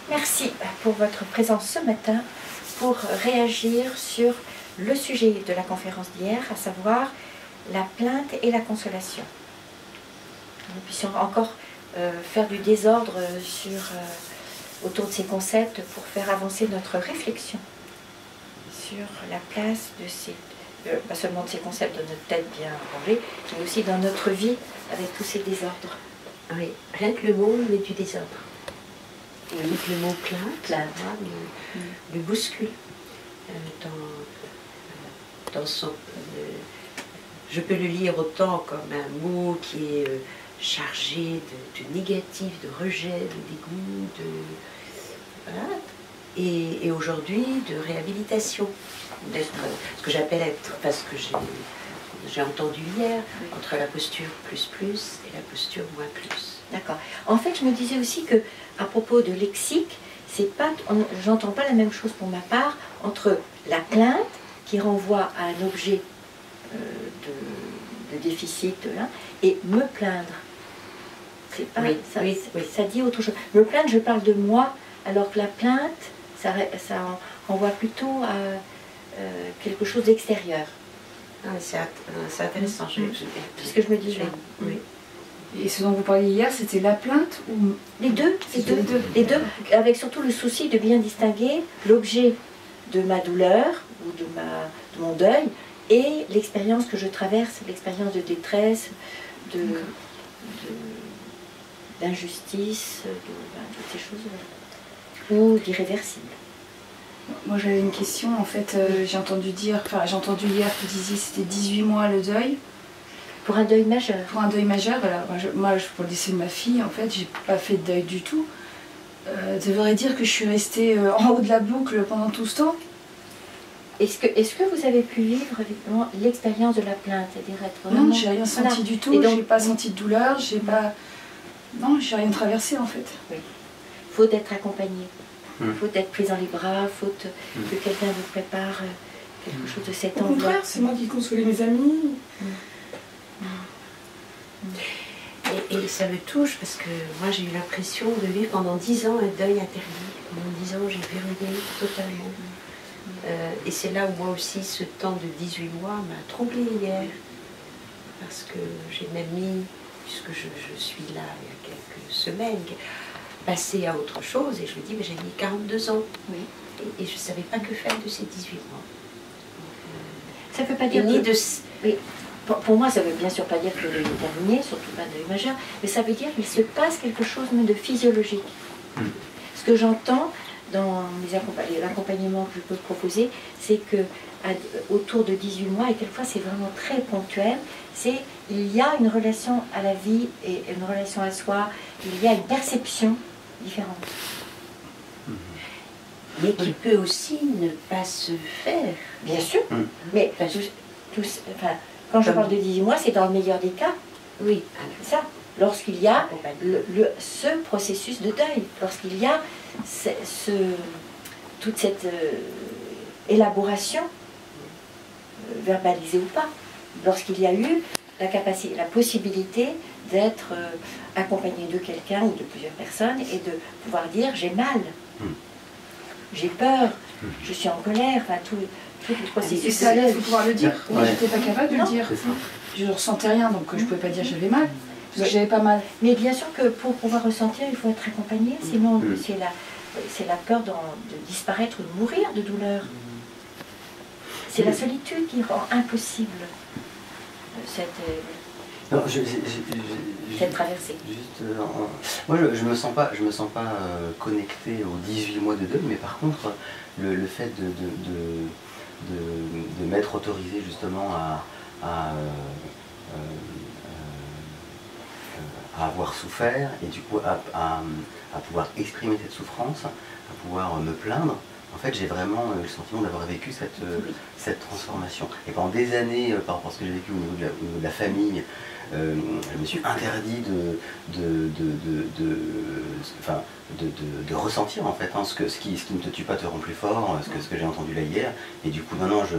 Merci pour votre présence ce matin pour réagir sur le sujet de la conférence d'hier, à savoir la plainte et la consolation. Nous puissions encore faire du désordre autour de ces concepts pour faire avancer notre réflexion sur la place de ces, pas seulement de ces concepts dans notre tête bien rangée, mais aussi dans notre vie avec tous ces désordres. Oui, rien que le mot met du désordre. Rien que le mot plainte me bouscule. Dans son, je peux le lire autant comme un mot qui est chargé de négatif, de rejet, de dégoût, voilà. Et aujourd'hui de réhabilitation, d'être ce que j'appelle être, parce que j'ai entendu hier, entre la posture plus et la posture moins plus. D'accord. En fait, je me disais aussi que, à propos de lexique, j'entends pas la même chose pour ma part entre la plainte, qui renvoie à un objet de déficit, là, et me plaindre. C'est pas, ça dit autre chose. Me plaindre, je parle de moi, alors que la plainte, ça renvoie plutôt à quelque chose d'extérieur. Ah, c'est intéressant, c'est ce que je me dis là. Oui. Et ce dont vous parliez hier, c'était la plainte ou... Les deux, les deux, avec surtout le souci de bien distinguer l'objet de ma douleur ou de mon deuil et l'expérience que je traverse, l'expérience de détresse, d'injustice, toutes ces choses, ou d'irréversible. Moi j'avais une question, en fait, j'ai entendu hier que vous disiez c'était 18 mois le deuil. Pour un deuil majeur. Pour un deuil majeur, voilà. Moi, pour le décès de ma fille, en fait, j'ai pas fait de deuil du tout. Ça voudrait dire que je suis restée en haut de la boucle pendant tout ce temps. Est-ce que vous avez pu vivre l'expérience de la plainte, c'est-à-dire être vraiment... Non, j'ai rien senti du tout, j'ai pas senti de douleur, j'ai pas... Non, j'ai rien traversé en fait. Oui. Faut être accompagné, faut être pris dans les bras, faut que quelqu'un vous prépare quelque chose de cet envoi. Au contraire, c'est moi qui consolais mes amis. Et ça me touche parce que moi j'ai eu l'impression de vivre pendant 10 ans un deuil interdit. Pendant 10 ans j'ai verrouillé totalement. Et c'est là où moi aussi ce temps de 18 mois m'a troublée hier. Parce que j'ai même mis, puisque je suis là il y a quelques semaines, passé à autre chose et je me dis mais j'ai mis 42 ans. Oui. Et je ne savais pas que faire de ces 18 mois. Ça ne veut pas dire ni de... Oui. Pour moi, ça ne veut bien sûr pas dire que le deuil est terminé, surtout pas de deuil majeur, mais ça veut dire qu'il se passe quelque chose de physiologique. Ce que j'entends dans l'accompagnement que je peux proposer, c'est que autour de 18 mois, et quelquefois c'est vraiment très ponctuel, il y a une relation à la vie et une relation à soi, il y a une perception différente. Mais qui peut aussi ne pas se faire. Bien sûr, mais quand je parle de 18 mois, c'est dans le meilleur des cas. Oui. C'est ça. Lorsqu'il y a ce processus de deuil, lorsqu'il y a toute cette élaboration, verbalisée ou pas, lorsqu'il y a eu la possibilité d'être accompagné de quelqu'un ou de plusieurs personnes et de pouvoir dire j'ai mal, j'ai peur, je suis en colère, enfin tout le processus. Et ça, il faut pouvoir le dire. Moi, Ouais. j'étais pas capable de le dire. Je ne ressentais rien, donc je ne pouvais pas dire j'avais mal, parce que j'avais pas mal. Mais bien sûr que pour pouvoir ressentir, il faut être accompagné, sinon c'est la peur de disparaître ou de mourir de douleur. C'est la solitude qui rend impossible cette traversée. Moi, je me sens pas connecté aux 18 mois de deuil, mais par contre, le fait de m'être autorisé justement à avoir souffert et du coup à pouvoir exprimer cette souffrance, à pouvoir me plaindre. En fait, j'ai vraiment le sentiment d'avoir vécu cette transformation. Et pendant des années, par rapport à ce que j'ai vécu au niveau de la famille, je me suis interdit de ressentir en fait ce qui ne te tue pas te rend plus fort, ce que j'ai entendu là hier. Et du coup, maintenant, je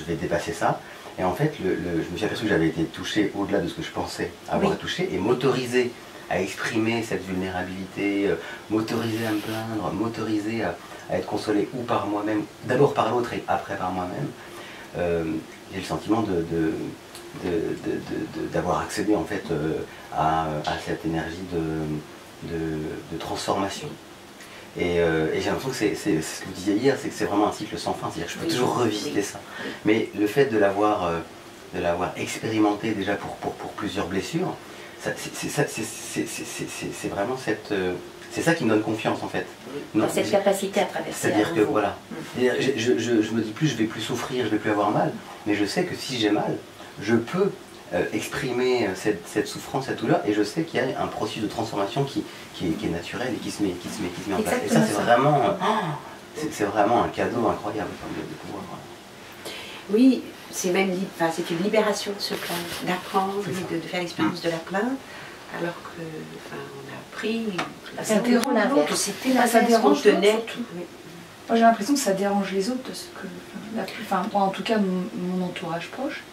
vais dépasser ça. Et en fait, je me suis aperçu que j'avais été touché au-delà de ce que je pensais avoir été touché et m'autoriser à exprimer cette vulnérabilité, m'autoriser à me plaindre, m'autoriser à être consolé ou par moi-même, d'abord par l'autre et après par moi-même, j'ai le sentiment d'avoir accédé en fait à cette énergie de transformation. Et j'ai l'impression que c'est ce que vous disiez hier, c'est que c'est vraiment un cycle sans fin, c'est-à-dire que je peux toujours revisiter ça. Mais le fait de l'avoir expérimenté déjà pour plusieurs blessures, c'est vraiment c'est ça qui me donne confiance en fait. Dans cette capacité à traverser. C'est-à-dire que voilà, je me dis plus, je vais plus souffrir, je vais plus avoir mal, mais je sais que si j'ai mal, je peux exprimer cette souffrance, cette douleur, et je sais qu'il y a un processus de transformation qui est naturel et qui se met en place. Et ça, c'est vraiment un cadeau incroyable de pouvoir. Oui, c'est même c'est une libération de se plaindre, d'apprendre, de faire l'expérience de la plainte, alors que on a appris ça dérange que c'était ça dérange qu'on tenait. Moi j'ai l'impression que ça dérange les autres, parce que, moi en tout cas mon entourage proche,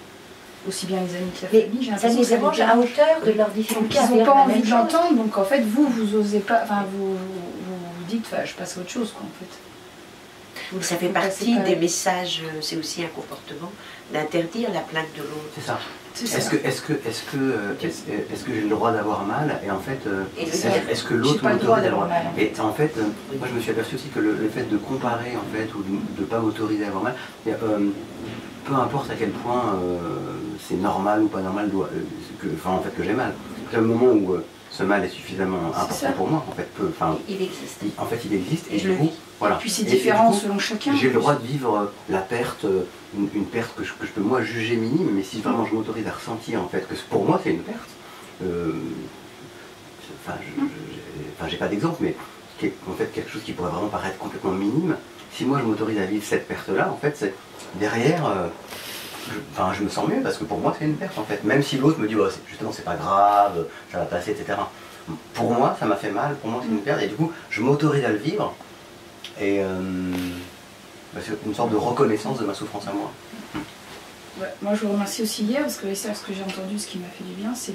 aussi bien les amis que la famille, j'ai l'impression que ça les dérange à hauteur de leurs difficultés. Ils n'ont pas envie de l'entendre, donc en fait vous osez pas, vous dites je passe à autre chose quoi en fait. Ça fait partie des messages, c'est aussi un comportement d'interdire la plainte de l'autre. C'est ça. Est-ce que j'ai le droit d'avoir mal, et en fait est-ce que l'autre m'autorise d'avoir mal, et en fait moi je me suis aperçu aussi que le fait de comparer en fait ou de ne pas m'autoriser à avoir mal, peu importe à quel point c'est normal ou pas normal que j'ai mal, à un moment où ce mal est suffisamment important pour moi, en fait, il existe. En fait, il existe, et je le vis. Voilà. Et puis c'est différent selon chacun. J'ai le droit de vivre la perte, une perte que je peux moi juger minime, mais si vraiment je m'autorise à ressentir en fait que pour moi c'est une perte, j'ai pas d'exemple, mais en fait quelque chose qui pourrait vraiment paraître complètement minime, si moi je m'autorise à vivre cette perte-là, en fait, c'est derrière. Je me sens mieux parce que pour moi c'est une perte en fait. Même si l'autre me dit justement c'est pas grave, ça va passer, etc. Pour moi ça m'a fait mal, pour moi c'est une perte, et du coup je m'autorise à le vivre, et c'est une sorte de reconnaissance de ma souffrance à moi. Ouais, moi je vous remercie aussi hier parce que ce que j'ai entendu, ce qui m'a fait du bien, c'est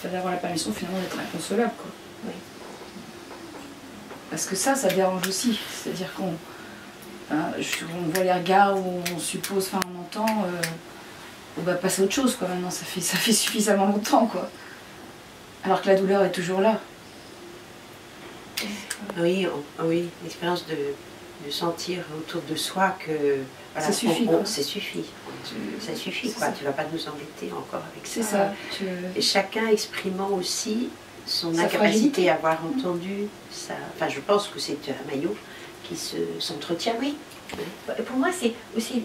d'avoir la permission finalement d'être inconsolable quoi. Oui. Parce que ça dérange aussi, c'est-à-dire qu'on voit les regards où on suppose, on entend, on va passer à autre chose quoi. Maintenant ça fait suffisamment longtemps quoi. Alors que la douleur est toujours là. Oui, l'expérience de sentir autour de soi que voilà, ça suffit. Ça suffit quoi. Tu vas pas nous embêter encore avec ça. C'est ça. Et chacun exprimant aussi son sa incapacité fragilité. à avoir entendu ça. Enfin, je pense que c'est un maillot qui s'entretient. Oui. Pour moi, c'est aussi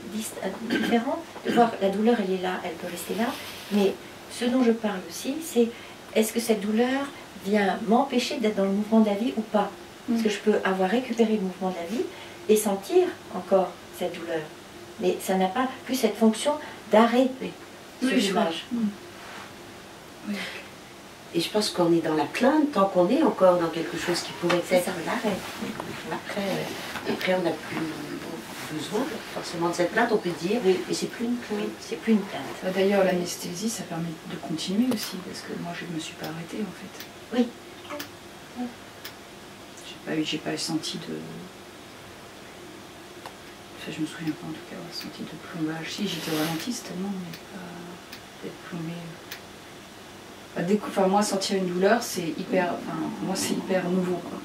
différent de voir la douleur, elle est là, elle peut rester là, mais ce dont je parle aussi, c'est est-ce que cette douleur vient m'empêcher d'être dans le mouvement de la vie ou pas? Parce que je peux avoir récupéré le mouvement de la vie et sentir encore cette douleur, mais ça n'a pas plus cette fonction d'arrêt sur l'image. Oui. Et je pense qu'on est dans la plainte tant qu'on est encore dans quelque chose qui pourrait être l'arrêt. Après, on n'a plus besoin forcément de cette plainte, on peut dire, mais c'est plus une plainte. C'est plus une plainte. D'ailleurs, l'anesthésie, ça permet de continuer aussi, parce que moi, je ne me suis pas arrêtée en fait. Oui. J'ai pas senti de... Enfin, je me souviens pas en tout cas avoir senti de plombage. Si, j'étais au ralenti tellement, mais pas d'être plombée. Moi, sentir une douleur, c'est hyper... moi, c'est hyper nouveau, quoi.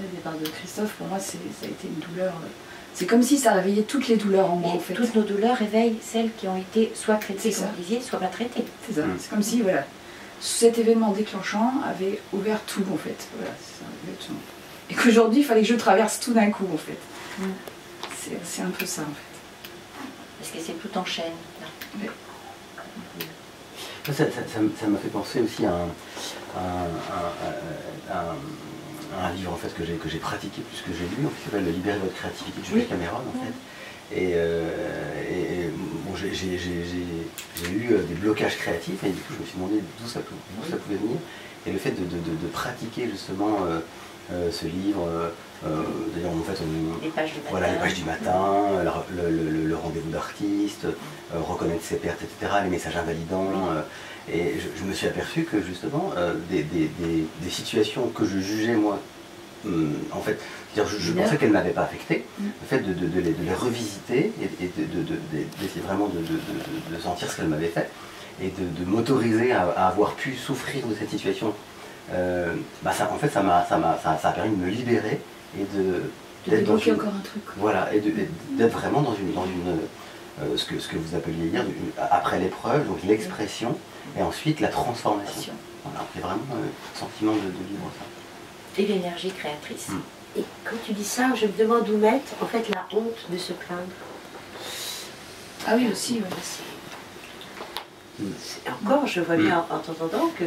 Le départ de Christophe, pour moi, ça a été une douleur... C'est comme si ça réveillait toutes les douleurs en moi, en fait. Toutes nos douleurs réveillent celles qui ont été soit traitées, C'est comme ça. vous disiez, soit pas traitées. C'est ça. C'est comme si, voilà, cet événement déclenchant avait ouvert tout, en fait. Voilà, c'est ça, exactement. Et qu'aujourd'hui, il fallait que je traverse tout d'un coup, en fait. C'est un peu ça, en fait. Parce que c'est tout en chaîne. Là. Oui. Ça m'a fait penser aussi à un livre en fait, que j'ai pratiqué plus que j'ai lu, en fait, qui s'appelle Libérer votre créativité de Julia Cameron, en fait. Et bon, j'ai eu des blocages créatifs, et du coup je me suis demandé d'où ça pouvait venir. Et le fait de pratiquer justement ce livre, D'ailleurs, en fait, Les pages du matin. voilà, les pages du matin, le rendez-vous d'artiste, reconnaître ses pertes, etc., les messages invalidants. Et je me suis aperçu que justement, des situations que je jugeais moi, en fait, je pensais qu'elles ne m'avaient pas affecté, le fait de les revisiter et d'essayer vraiment de sentir ce qu'elles m'avaient fait et de m'autoriser à avoir pu souffrir de cette situation, ça, en fait, ça a permis de me libérer et de débloquer encore un truc. Voilà, et d'être vraiment dans une ce que vous appeliez hier, après l'épreuve, donc l'expression, et ensuite la transformation. Voilà, c'est vraiment un sentiment de vivre ça. Et l'énergie créatrice. Et quand tu dis ça, je me demande où mettre en fait la honte de se plaindre. Ah oui, aussi, oui. Encore, je vois bien en t'entendant que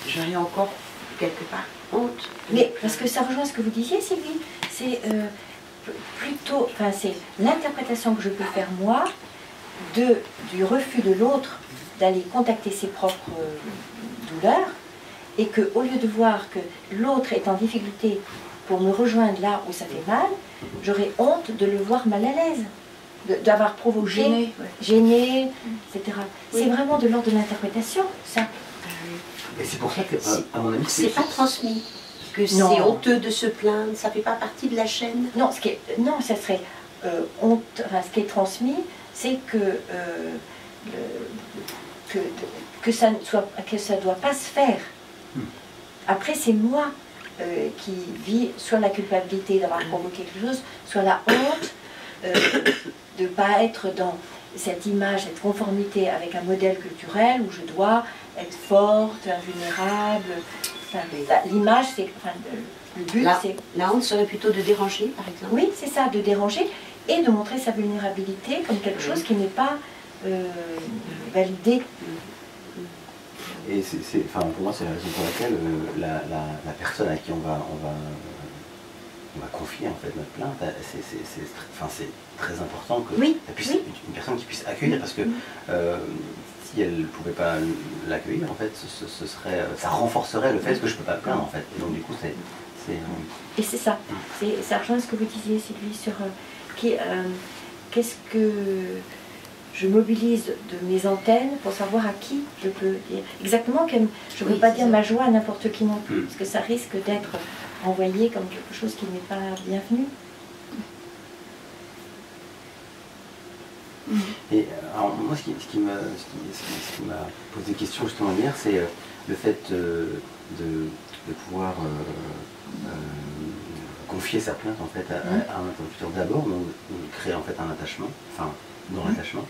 j'aurais encore quelque part honte. Mais parce que ça rejoint ce que vous disiez, Sylvie, c'est plutôt, enfin c'est l'interprétation que je peux faire moi du refus de l'autre d'aller contacter ses propres douleurs, et qu'au lieu de voir que l'autre est en difficulté pour me rejoindre là où ça fait mal, j'aurais honte de le voir mal à l'aise, d'avoir provoqué, gêné, etc. Oui. C'est vraiment de l'ordre de l'interprétation, ça. Et c'est pour ça que, à mon avis, c'est pas transmis. Que c'est honteux de se plaindre, ça fait pas partie de la chaîne. Non, ça serait honte. Enfin, ce qui est transmis, c'est que ça ne doit pas se faire. Après, c'est moi qui vis soit la culpabilité d'avoir provoqué quelque chose, soit la honte de ne pas être dans cette image, cette conformité avec un modèle culturel où je dois être forte, invulnérable. Enfin, l'image, c'est... Enfin, le but, c'est... La honte serait plutôt de déranger, par exemple. Oui, c'est ça, de déranger et de montrer sa vulnérabilité comme quelque chose qui n'est pas validé. Et enfin, pour moi, c'est la raison pour laquelle la personne à qui on va confier en fait notre plainte, c'est très important que puisse, une personne qui puisse accueillir, parce que si elle ne pouvait pas l'accueillir, en fait, ça renforcerait le fait que je ne peux pas me plaindre, en fait. Et donc du coup, Et c'est ça. Ça rejoint ce que vous disiez, Sylvie, sur qu'est-ce que je mobilise de mes antennes pour savoir à qui je peux dire. Exactement comme je ne peux pas dire ma joie à n'importe qui non plus, parce que ça risque d'être envoyé comme quelque chose qui n'est pas bienvenu. Et alors, moi, ce qui m'a posé question justement hier, c'est le fait de pouvoir confier sa plainte en fait à un interlocuteur d'abord, donc créer en fait un attachement, enfin dans l'attachement.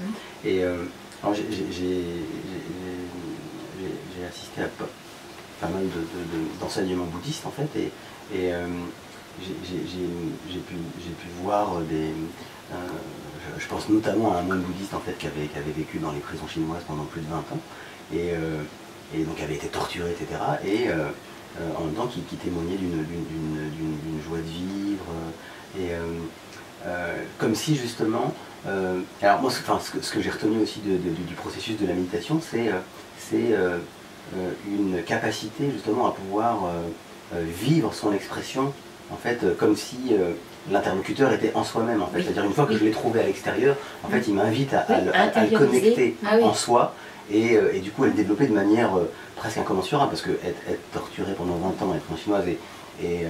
Et alors j'ai assisté à pas mal d'enseignements bouddhistes en fait, et j'ai pu voir je pense notamment à un moine bouddhiste en fait qui avait vécu dans les prisons chinoises pendant plus de 20 ans et donc avait été torturé, etc. Et en même temps qui témoignait d'une joie de vivre, comme si justement alors moi ce que j'ai retenu aussi du processus de la méditation, c'est une capacité justement à pouvoir vivre son expression en fait comme si l'interlocuteur était en soi-même en fait, c'est-à-dire une fois que je l'ai trouvé à l'extérieur, en fait il m'invite à le connecter en soi et du coup à le développer de manière presque incommensurable, parce que être torturé pendant 20 ans, être en chinoise et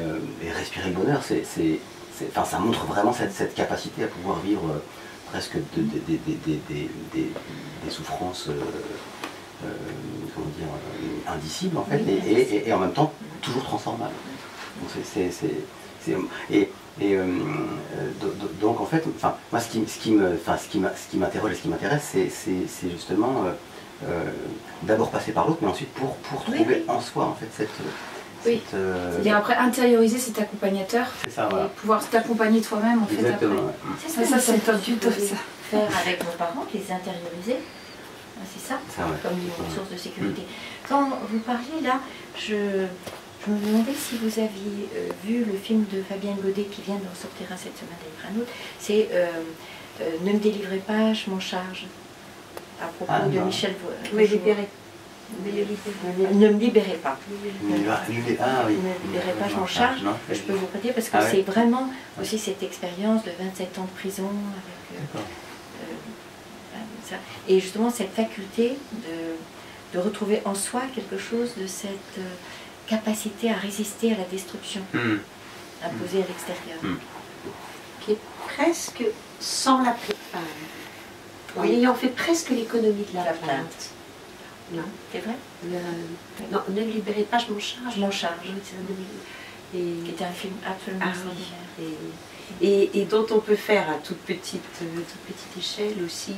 respirer le bonheur, ça montre vraiment cette capacité à pouvoir vivre presque des souffrances comment dire, indicibles en fait, et en même temps toujours transformables. Donc en fait, moi ce qui m'interroge et ce qui m'intéresse, c'est justement d'abord passer par l'autre, mais ensuite pour trouver en soi en fait c'est-à-dire après intérioriser cet accompagnateur, ça, voilà. Et pouvoir t'accompagner toi-même en fait après. C'est c'est top du tout ça. Faire avec nos parents, les intérioriser, c'est ça, comme une source de sécurité. Quand vous parliez là, je me demandais si vous aviez vu le film de Fabienne Godet qui vient de sortir cette semaine avec un autre. C'est Ne me délivrez pas, je m'en charge, à propos de Michel. Oui, libéré. Ne me libérez pas. Ah oui. Ne me libérez pas, je m'en charge. Non, Je peux vous redire parce que Ah ouais. c'est vraiment aussi cette expérience de 27 ans de prison avec D'accord. ça. Et justement cette faculté de retrouver en soi quelque chose de cette capacité à résister à la destruction imposée à l'extérieur. Qui est presque sans la plainte. En ayant fait presque l'économie de la plainte. Non. C'est vrai? Non, ne libérez pas, je m'en charge. Je m'en charge. Qui était un film absolument extraordinaire. Et dont on peut faire à toute petite échelle aussi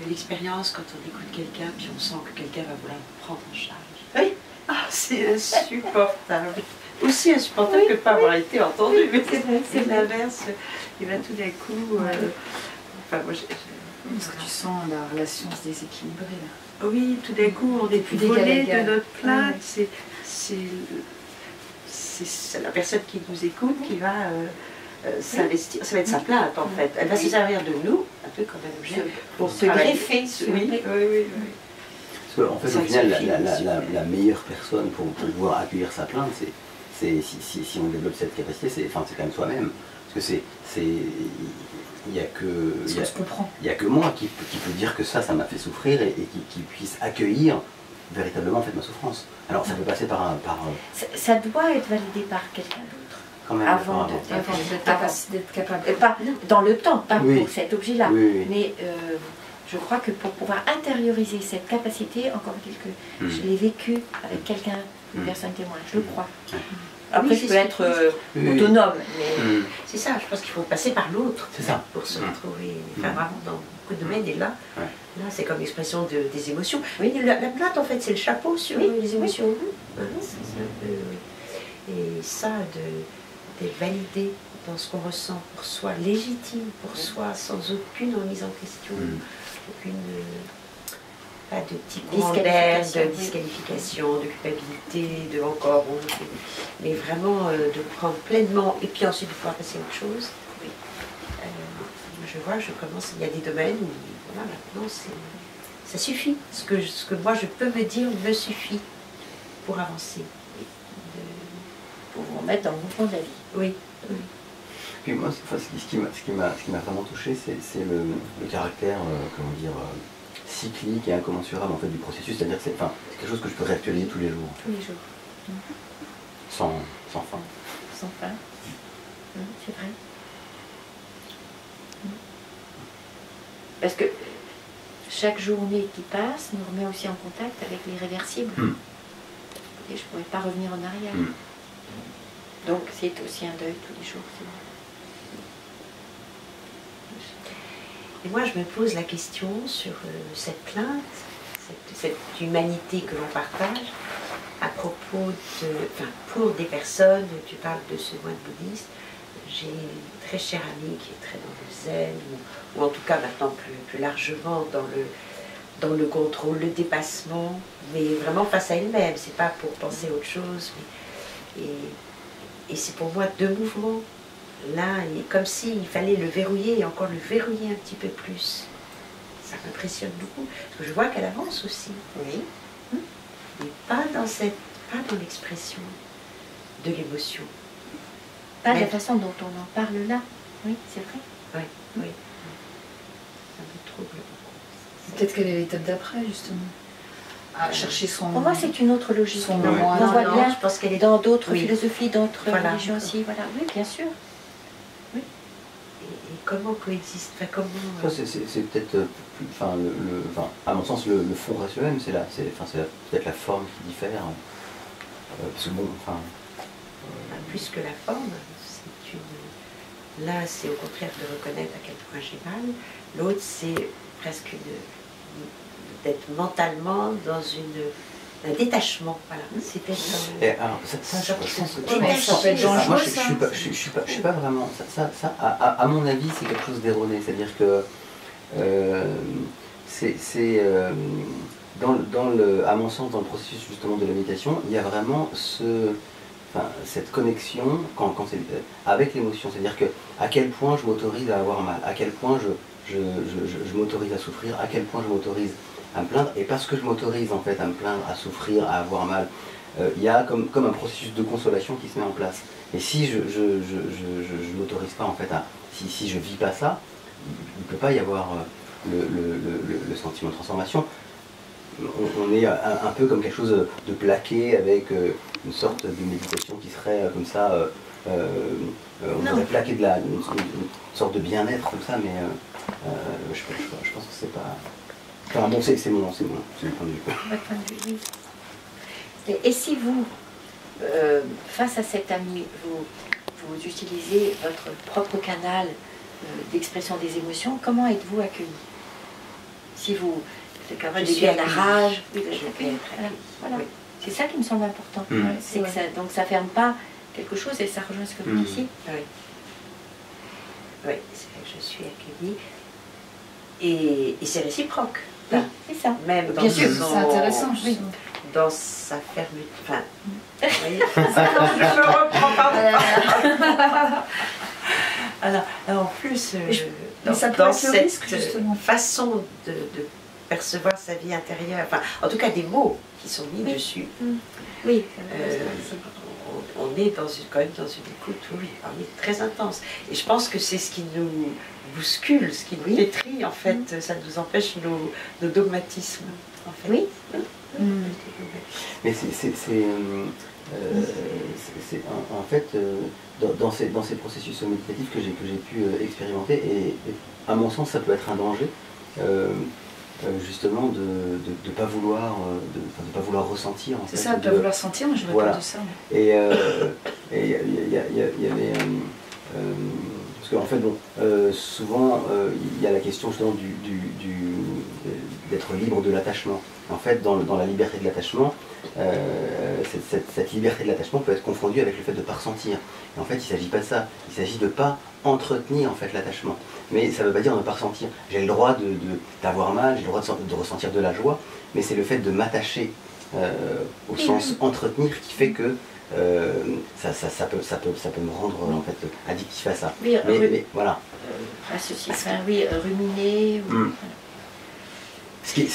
l'expérience quand on écoute quelqu'un, puis on sent que quelqu'un va vouloir prendre en charge. Oui. Ah, c'est insupportable. Aussi insupportable que de ne pas avoir été entendu, mais c'est l'inverse. Et bien tout d'un coup, enfin moi Parce que tu sens la relation se déséquilibrer là. oui, tout d'un coup, on est plus d'égal à volé égal. de notre plainte. C'est la personne qui nous écoute qui va s'investir. Ça va être sa plainte en fait. Elle va se servir de nous, un peu comme un objet, pour se travailler. greffer Oui, sur- oui, oui. Parce qu'en fait, Ça au final, suffit aussi. la meilleure personne pour pouvoir accueillir sa plainte, c'est si on développe cette capacité, c'est quand même soi-même. Parce que il n'y a que... Parce qu'on se comprend. Il n'y a que moi qui peut dire que ça m'a fait souffrir et qui puisse accueillir véritablement en fait ma souffrance. Alors ça peut passer par Ça doit être validé par quelqu'un d'autre. quand même Avant par- de- Avant d'être capable. Pas dans le temps, pas Oui. pour cet objet-là. Oui, oui. Mais je crois que pour pouvoir intérioriser cette capacité, encore quelque, je l'ai vécu avec quelqu'un, une personne témoin, je le crois. Ouais. Après, Oui, je c'est peux ce être Oui, oui. autonome, mais C'est ça, je pense qu'il faut passer par l'autre C'est ça. pour se Mm. retrouver. Enfin, vraiment, dans beaucoup de domaines, et là, Ouais. là c'est comme l'expression des émotions. Oui, la plainte, en fait, c'est le chapeau sur les émotions. Hein, c'est un peu, oui. Et ça, d'être validé dans ce qu'on ressent pour soi, légitime pour soi, sans aucune remise en question, aucune... pas de petit courant d'air, de disqualification, de culpabilité, de encore honte, mais vraiment de le prendre pleinement et puis ensuite de pouvoir passer à autre chose. Oui. Je vois, je commence, il y a des domaines où voilà, maintenant ça suffit. Ce que moi je peux me dire me suffit pour avancer. pour vous remettre dans le mouvement de la vie. Oui. Oui. Puis moi, ce qui m'a vraiment touché, c'est le caractère, comment dire, cyclique et incommensurable en fait du processus. C'est-à-dire que c'est quelque chose que je peux réactualiser tous les jours, Tous les jours, sans fin. sans fin. C'est vrai. Parce que chaque journée qui passe nous remet aussi en contact avec l'irréversible. Et je ne pourrais pas revenir en arrière. Donc c'est aussi un deuil tous les jours. Et moi, je me pose la question sur cette plainte, cette humanité que l'on partage, à propos de, enfin, pour des personnes, tu parles de ce moine bouddhiste, j'ai une très chère amie qui est très dans le zen, ou en tout cas maintenant plus largement dans le contrôle, le dépassement, mais vraiment face à elle-même, c'est pas pour penser à autre chose. Et c'est pour moi deux mouvements. Là, comme s'il fallait le verrouiller et encore le verrouiller un petit peu plus. Ça m'impressionne beaucoup, parce que je vois qu'elle avance aussi. Oui. Mais pas dans l'expression de l'émotion. Pas de Mais- la façon dont on en parle là. Oui, c'est vrai. Oui, oui. Ça me trouble beaucoup. Peut-être quelle est l'étape d'après, justement. À chercher son... Pour moi, c'est une autre logique. Son On moi. voit Non, bien je pense qu'elle est dans d'autres Oui. philosophies, d'autres Voilà. religions aussi. Voilà. Oui, bien sûr. Et comment coexiste, enfin, comment... Ça, c'est peut-être, à mon sens, le fond reste le même. C'est peut-être la forme qui diffère. Parce que bon, Plus que la forme, c'est une... Là, c'est au contraire de reconnaître à quel point j'ai mal. L'autre, c'est presque d'être mentalement dans un détachement. Voilà. C'est peut-être Et alors, ça, je pense que détaché. Ça peut être moi, dangereux, je suis pas vraiment. À mon avis, c'est quelque chose d'erroné. C'est-à-dire que à mon sens, dans le processus justement de la méditation, il y a vraiment cette connexion avec l'émotion. C'est-à-dire que à quel point je m'autorise à avoir mal, à quel point je m'autorise à souffrir, à quel point je m'autorise à me plaindre, et parce que je m'autorise en fait à me plaindre, à souffrir, à avoir mal, il y a comme un processus de consolation qui se met en place. Et si je m'autorise pas en fait si je vis pas ça, il ne peut pas y avoir le sentiment de transformation. On est un peu comme quelque chose de plaqué avec une sorte de méditation qui serait comme ça, on aurait plaqué une sorte de bien-être comme ça, mais je pense que c'est pas... Enfin bon, c'est mon point de vue. Votre point de vue, oui. Et si vous, face à cet ami, vous utilisez votre propre canal d'expression des émotions, comment êtes-vous accueilli? Si vous êtes capable de dire la rage, vous êtes accueilli. Voilà. Oui. C'est ça qui me semble important. C'est que ça, donc ça ne ferme pas quelque chose, et ça rejoint ce que vous dites ici. Oui, oui, c'est vrai que je suis accueillie. Et c'est réciproque. Oui, c'est ça. Même dans bien sûr, c'est intéressant. Oui. Dans sa fermeture. Enfin, vous voyez, je reprends pas. Alors, en plus, dans cette risque, façon de percevoir sa vie intérieure, enfin, en tout cas des mots qui sont mis dessus. Oui. On est quand même dans une écoute, oui, très intense. Et je pense que c'est ce qui nous bouscule, ce qui nous pétrit, en fait, ça nous empêche nos dogmatismes, en fait. Oui. Mais en fait, dans ces processus méditatifs que j'ai pu expérimenter, et à mon sens, ça peut être un danger, justement de ne pas vouloir ressentir. C'est ça, de ne pas vouloir sentir, moi je voilà. de ça. Et il y avait... parce qu'en fait, bon, souvent, il y a la question justement d'être libre de l'attachement. En fait, dans la liberté de l'attachement, cette liberté de l'attachement peut être confondue avec le fait de ne pas ressentir. Et en fait, il ne s'agit pas de ça. Il s'agit de ne pas entretenir en fait l'attachement. Mais ça ne veut pas dire ne pas ressentir. J'ai le droit d'avoir mal, j'ai le droit de ressentir de la joie, mais c'est le fait de m'attacher au sens entretenir qui fait que ça peut me rendre en fait addictif à ça. Oui, mais voilà. Oui, ruminer. Ce qui est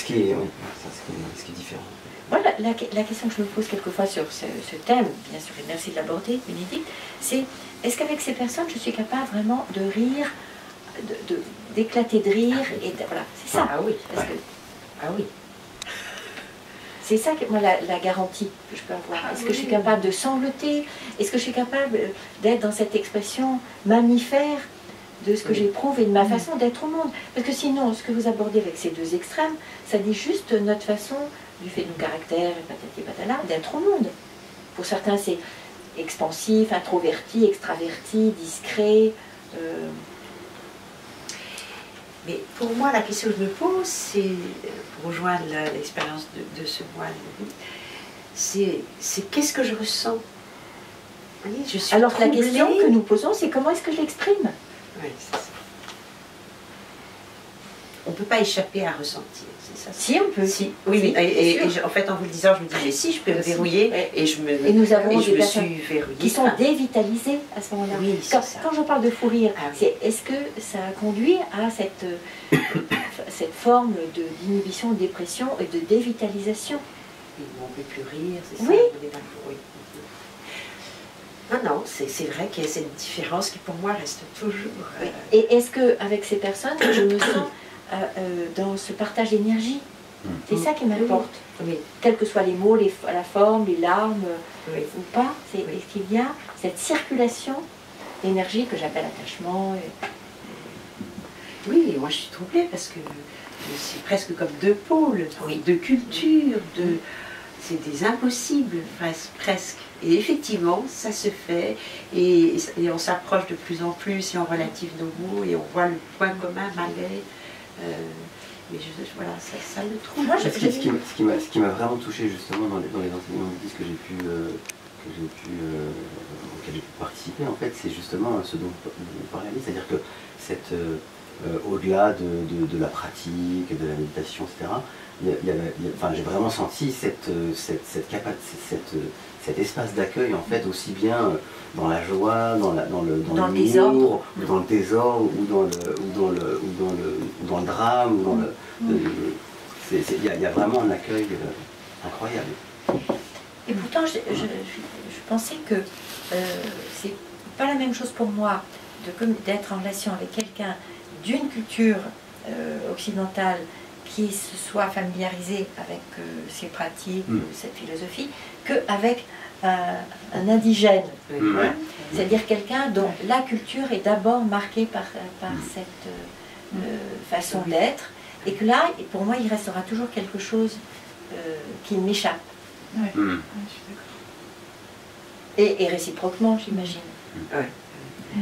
différent. Voilà, la question que je me pose quelquefois sur ce thème, bien sûr, et merci de l'aborder, Bénédicte, c'est est-ce qu'avec ces personnes, je suis capable vraiment de rire, d'éclater de rire, et voilà, c'est ça. Ah oui. Ah oui. C'est ça, moi, la garantie que je peux avoir. Est-ce que je suis capable de sangloter? Est-ce que je suis capable d'être dans cette expression mammifère de ce que j'éprouve et de ma façon d'être au monde? Parce que sinon, ce que vous abordez avec ces deux extrêmes, ça dit juste notre façon, du fait de nos caractères, et patati patala, d'être au monde. Pour certains, c'est expansif, introverti, extraverti, discret. Mais pour moi, la question que je me pose, c'est, pour rejoindre l'expérience de ce moine, c'est qu'est-ce que je ressens? Vous voyez, je suis alors troublée. La question que nous posons, c'est comment est-ce que je l'exprime? Oui, c'est ça. On ne peut pas échapper à ressentir, c'est ça? Si, on peut. Si, oui, et en fait, en vous le disant, je me dis, mais si, je peux me verrouiller, et nous avons je me suis verrouillée. Qui sont dévitalisées à ce moment-là. Oui, quand je parle de fou rire, c'est est-ce que ça conduit à cette forme d'inhibition, de dépression et de dévitalisation? On ne peut plus rire, c'est ça? Oui. Oui. Non, c'est vrai qu'il y a cette différence qui pour moi reste toujours... Et est-ce qu'avec ces personnes, je me sens dans ce partage d'énergie? C'est ça qui m'importe. Oui. Quels que soient les mots, la forme, les larmes ou pas, est-ce qu'il y a cette circulation d'énergie que j'appelle attachement? Oui, moi je suis troublée parce que c'est presque comme deux pôles, deux cultures, c'est des impossibles presque. Et effectivement, ça se fait, et on s'approche de plus en plus, et on relative nos mots, et on voit le point commun malgré. Mais voilà, ça me trouve. Moi, ce qui m'a vraiment touché justement dans les enseignements bouddhistes auxquels j'ai pu participer, en fait, c'est justement ce dont vous parlez, c'est-à-dire que au-delà de la pratique, de la méditation, etc., j'ai vraiment senti cet espace d'accueil, en fait, aussi bien dans la joie, dans le désordre, ou dans le drame, ou Il y a vraiment un accueil incroyable. Et pourtant, je pensais que c'est pas la même chose pour moi d'être en relation avec quelqu'un d'une culture occidentale qui se soit familiarisé avec ces pratiques, cette philosophie, qu'avec un indigène. C'est-à-dire quelqu'un dont la culture est d'abord marquée par cette façon d'être, et que là, pour moi, il restera toujours quelque chose qui m'échappe. Ouais. Ouais, je suis d'accord. Et réciproquement, j'imagine.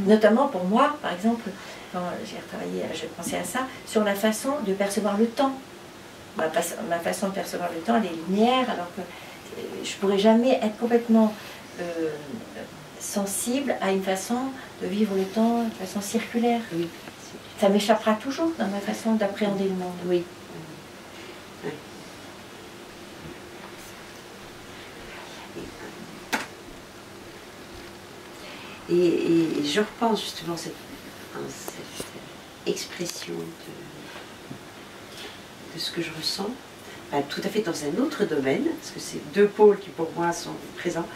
Notamment pour moi, par exemple, quand j'ai retravaillé, je pensais à ça, sur la façon de percevoir le temps. Ma façon de percevoir le temps, les lumières, alors que je ne pourrais jamais être complètement sensible à une façon de vivre le temps de façon circulaire. Oui. Ça m'échappera toujours dans ma façon d'appréhender le monde. Oui. Et je repense justement à cette expression de ce que je ressens, tout à fait dans un autre domaine, parce que c'est deux pôles qui pour moi sont présents.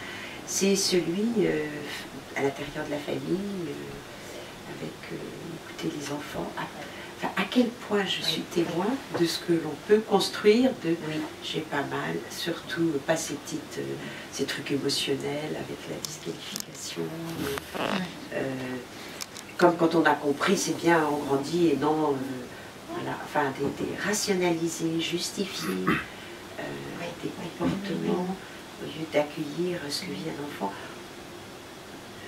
C'est celui à l'intérieur de la famille, avec écouter les enfants. À quel point je suis témoin de ce que l'on peut construire de j'ai pas mal, surtout pas ces trucs émotionnels avec la disqualification. Comme quand on a compris, c'est bien, on grandit et non, voilà, enfin des rationaliser, justifier des comportements au lieu d'accueillir ce que vit un enfant.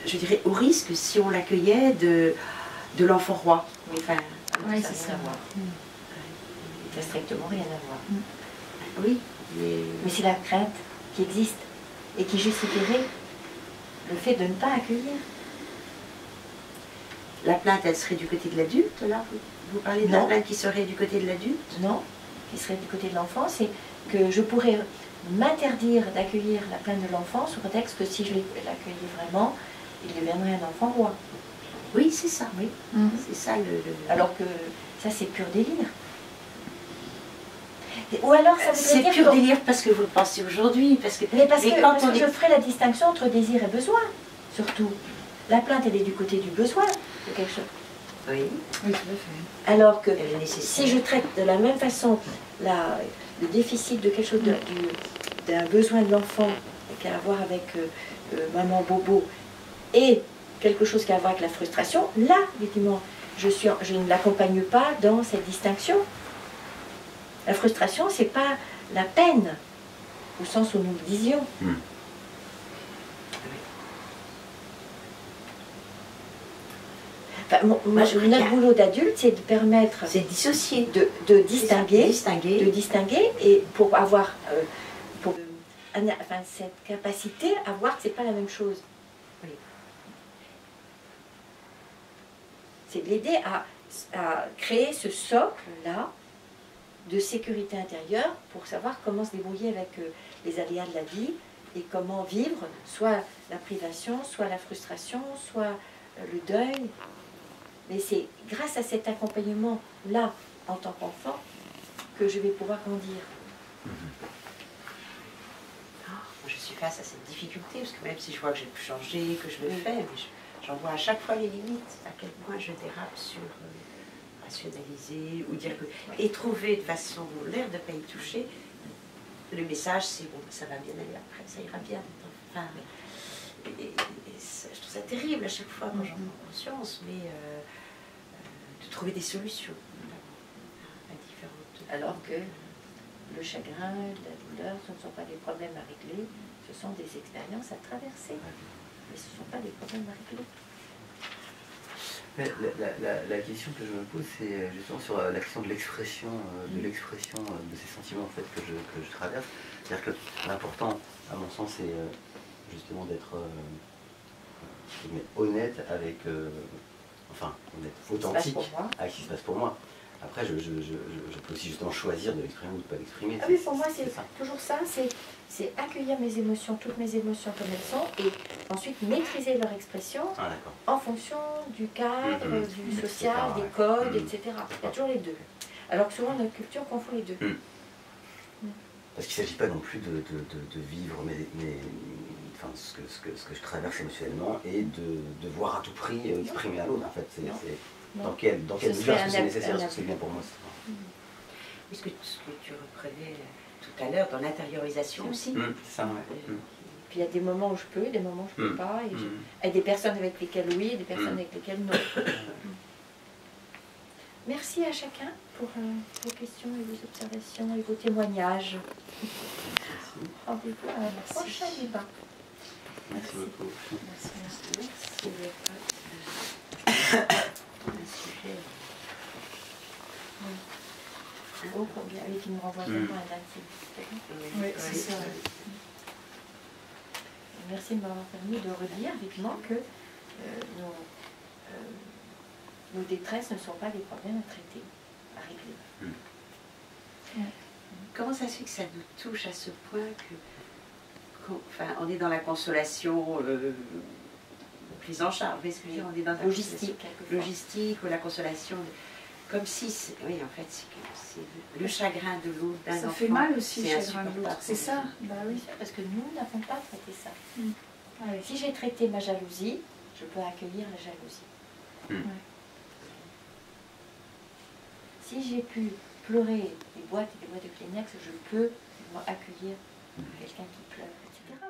Je dirais au risque, si on l'accueillait, de l'enfant roi. Enfin, oui, c'est ça. Ça n'a strictement rien à voir. Oui, mais c'est la crainte qui existe et qui justifierait le fait de ne pas accueillir. La plainte, elle serait du côté de l'adulte, là? Vous parlez de la plainte qui serait du côté de l'adulte? Non, qui serait du côté de l'enfant, c'est que je pourrais m'interdire d'accueillir la plainte de l'enfant sous prétexte que si je l'accueillais vraiment, il deviendrait un enfant roi. Oui, c'est ça. Oui. C'est ça le... Alors que ça, c'est pur délire. Ou alors, ça veut c'est dire pur délire parce que vous le pensez aujourd'hui. Parce que je ferai la distinction entre désir et besoin, surtout. La plainte, elle est du côté du besoin de quelque chose. Oui, oui, tout à fait. Alors que si je traite de la même façon le déficit de quelque chose, d'un besoin de l'enfant qui a à voir avec maman bobo et quelque chose qui a à voir avec la frustration, là, évidemment, je ne l'accompagne pas dans cette distinction. La frustration, c'est pas la peine, au sens où nous le disions. Enfin, notre boulot d'adulte, c'est de permettre... C'est dissocier. De distinguer, et pour avoir cette capacité à voir que c'est pas la même chose. Oui. C'est de l'aider à créer ce socle-là de sécurité intérieure pour savoir comment se débrouiller avec les aléas de la vie et comment vivre soit la privation, soit la frustration, soit le deuil. Mais c'est grâce à cet accompagnement-là, en tant qu'enfant, que je vais pouvoir grandir. Je suis face à cette difficulté, parce que même si je vois que j'ai pu changer, que je le fais, mais j'en vois à chaque fois les limites, à quel point je dérape sur rationaliser, ou dire que... Et trouver de façon l'air de ne pas y toucher, le message c'est bon, ça va bien aller après, ça ira bien. Enfin, je trouve ça terrible à chaque fois quand j'en prends conscience, mais de trouver des solutions à différentes... Alors que le chagrin, la douleur, ce ne sont pas des problèmes à régler, ce sont des expériences à traverser, mais ce ne sont pas des problèmes à régler. La question que je me pose, c'est justement sur la question de l'expression de ces sentiments en fait, que je traverse. C'est-à-dire que l'important, à mon sens, c'est justement d'être honnête avec, authentique avec ce qui se passe pour moi. Après, je peux aussi justement choisir de l'exprimer ou de ne pas l'exprimer. Ah oui, pour moi, c'est toujours ça, c'est accueillir mes émotions, toutes mes émotions comme elles sont, et ensuite maîtriser leur expression en fonction du cadre, du social, des codes, etc. Il y a toujours les deux. Alors que souvent, notre culture confond les deux. Parce qu'il ne s'agit pas non plus de vivre enfin, ce que je traverse émotionnellement et de voir à tout prix exprimer à l'autre. En fait, dans quelle mesure est-ce que c'est nécessaire, est-ce que c'est bien pour moi. Ce que tu reprenais tout à l'heure dans l'intériorisation aussi. C'est ça, ouais. Puis il y a des moments où je peux, des moments où je ne peux pas. Et des personnes avec lesquelles oui, et des personnes avec lesquelles non. Merci à chacun pour vos questions et vos observations et vos témoignages. Rendez-vous à un prochain débat. Merci beaucoup. Merci. Oh, combien, oui, qui nous renvoie vraiment à l'intime. Oui, c'est ça. Merci de m'avoir permis de redire effectivement que nos détresses ne sont pas des problèmes à traiter, à régler. Comment ça se fait que ça nous touche à ce point enfin, on est dans la consolation prise en charge, vous voyez, on est dans la logistique ou la consolation, comme si, oui, en fait, c'est le chagrin de l'autre, d'un enfant. Ça fait mal aussi le chagrin de l'autre, c'est ça. Bah oui, parce que nous n'avons pas traité ça. Si j'ai traité ma jalousie, je peux accueillir la jalousie. Si j'ai pu pleurer des boîtes et des boîtes de Kleenex, je peux accueillir quelqu'un qui pleure, etc.